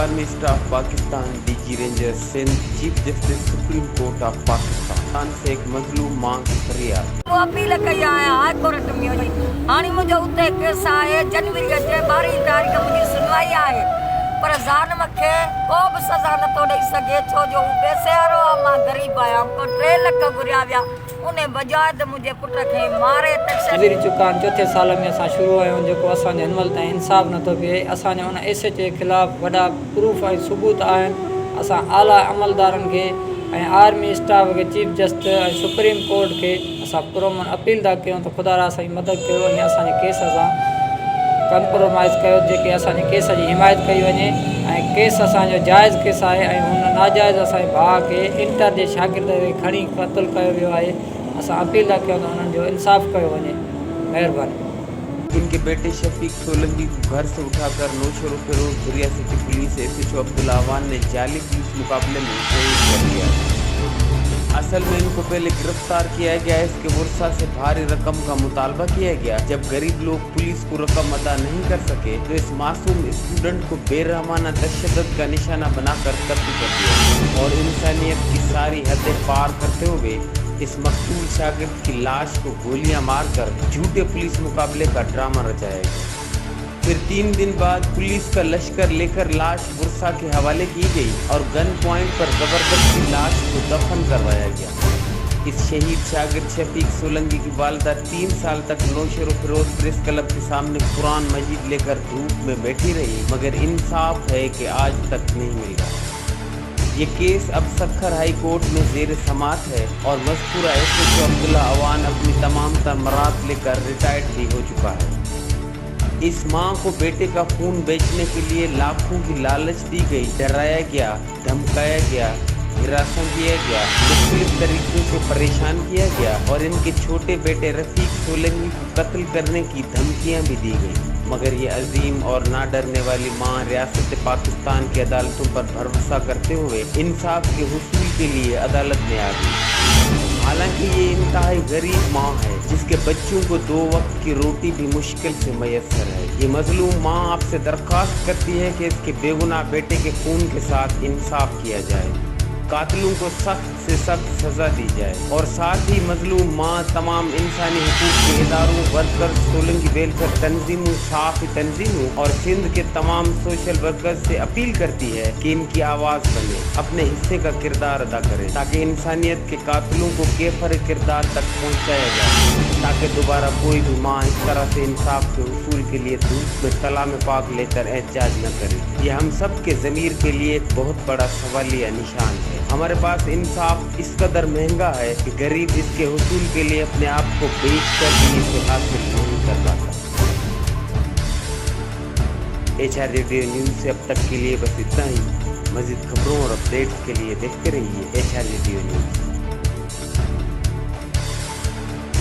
Army staff Pakistan, DG ranger Sindh, chief justice supreme court of Pakistan से एक मजलूम मां की फरियाद। वो अपील कई आहे हाई कोर्ट में वञी हाणे मुंहिंजो उते केस आहे जनवरी जे 12 तारीख़ मुंहिंजी सुनवाई आहे पर ज़ालिम खे को बि सज़ा नथो ॾेई सघे छो जो हू पैसे वारो आहे मां ग़रीब आहियां को 3 लख घुरिया विया उन बजाय त मुंहिंजे पुट खे मारे गुज़री चुका आहिनि। चौथे साल में असां शुरू आहियूं जेको असांजो हिन महिल ताईं इंसाफ़ नथो थिए। असांजे उन एस जे ख़िलाफ़ु वॾा प्रूफ ऐं सबूत आहिनि। असां आला अमलदारनि खे ऐं आर्मी स्टाफ खे चीफ जस्टिस ऐं सुप्रीम कोर्ट खे असां पुरमन अपील था कयूं त ख़ुदा असांजी मदद कयो ऐं असांजे केस सां कंप्रोमाइज़ कयो जेके असांजे केस जी हिमायत कई वञे ऐं केस असांजो जाइज़ केस आहे ऐं हुन नाजाइज़ असांजे भाउ खे इंटर जे शागिर्द खे खणी क़तलु कयो वियो आहे। असां अपील था कयूं त उन्हनि जो इंसाफ़ कयो वञे। महिरबानी। इनके बेटे शफीक सोलंकी को घर से उठाकर नौशेरो फिरोज रियासती पुलिस SHO अब्दुल्ला अवान ने जाली पुलिस मुकाबले में शहीद कर दिया। असल में इनको पहले गिरफ्तार किया गया है। इसके वर्षा से भारी रकम का मुतालबा किया गया। जब गरीब लोग पुलिस को रकम अदा नहीं कर सके तो इस मासूम स्टूडेंट को बेरहमाना तशद्दुद का निशाना बनाकर कत्ल कर दिया और इंसानियत की सारी हदें पार करते हुए इस मकतूल शागिर्द की लाश को गोलियां मारकर झूठे पुलिस मुकाबले का ड्रामा रचाया गया। फिर 3 दिन बाद पुलिस का लश्कर लेकर लाश बुरसा के हवाले की गई और गन पॉइंट पर जबरदस्ती लाश को दफन करवाया गया। इस शहीद शागिर्द शफीक सोलंकी की वालिदा 3 साल तक नौशेरो फिरोज प्रेस क्लब के सामने कुरान मजीद लेकर धूप में बैठी रही मगर इंसाफ है कि आज तक नहीं मिल रहा। ये केस अब सक्खर हाई कोर्ट में जेर समात है और मज़कूरा SHO अब्दुल्ला अवान अपनी तमाम तमरात लेकर रिटायर्ड भी हो चुका है। इस मां को बेटे का खून बेचने के लिए लाखों की लालच दी गई, डराया गया, धमकाया गया, हिरासत किया गया, मुख्तलिफ तरीकों से परेशान किया गया और इनके छोटे बेटे रफीक सोलंकी को कत्ल करने की धमकियां भी दी गई मगर ये अजीम और ना डरने वाली मां रियासत पाकिस्तान की अदालतों पर भरोसा करते हुए इंसाफ के हुसूल के लिए अदालत में आ गई। हालांकि ये इंतहाई गरीब मां है जिसके बच्चों को 2 वक्त की रोटी भी मुश्किल से मयसर है। ये मजलूम मां आपसे दरख्वास्त करती है कि इसके बेगुनाह बेटे के खून के साथ इंसाफ किया जाए, कातिलों को सख्त से सख्त सज़ा दी जाए और साथ ही मजलूम मां तमाम इंसानी हुकूक के इदारों, वर्कर्स, सोलंकी वेलफेयर तंजीमों, साफ़ी तंजीमों और सिंध के तमाम सोशल वर्कर्स से अपील करती है कि इनकी आवाज़ बने, अपने हिस्से का किरदार अदा करें ताकि इंसानियत के कातिलों को केफर किरदार तक पहुँचाया जाए ताकि दोबारा कोई भी माँ इस तरह से इंसाफ के हुसूल के लिए धूप में तला में पाक लेकर एहतजाज न करे। ये हम सब के ज़मीर के लिए एक बहुत बड़ा सवालिया निशान है। हमारे पास इंसाफ इस कदर महंगा है कि गरीब इसके हुसूल के लिए अपने आप को बेच कर भी इसे हासिल नहीं कर पाता। HRDO न्यूज़ से अब तक के लिए बस इतना ही। मज़ीद खबरों और अपडेट्स के लिए देखते रहिए HRDO न्यूज़।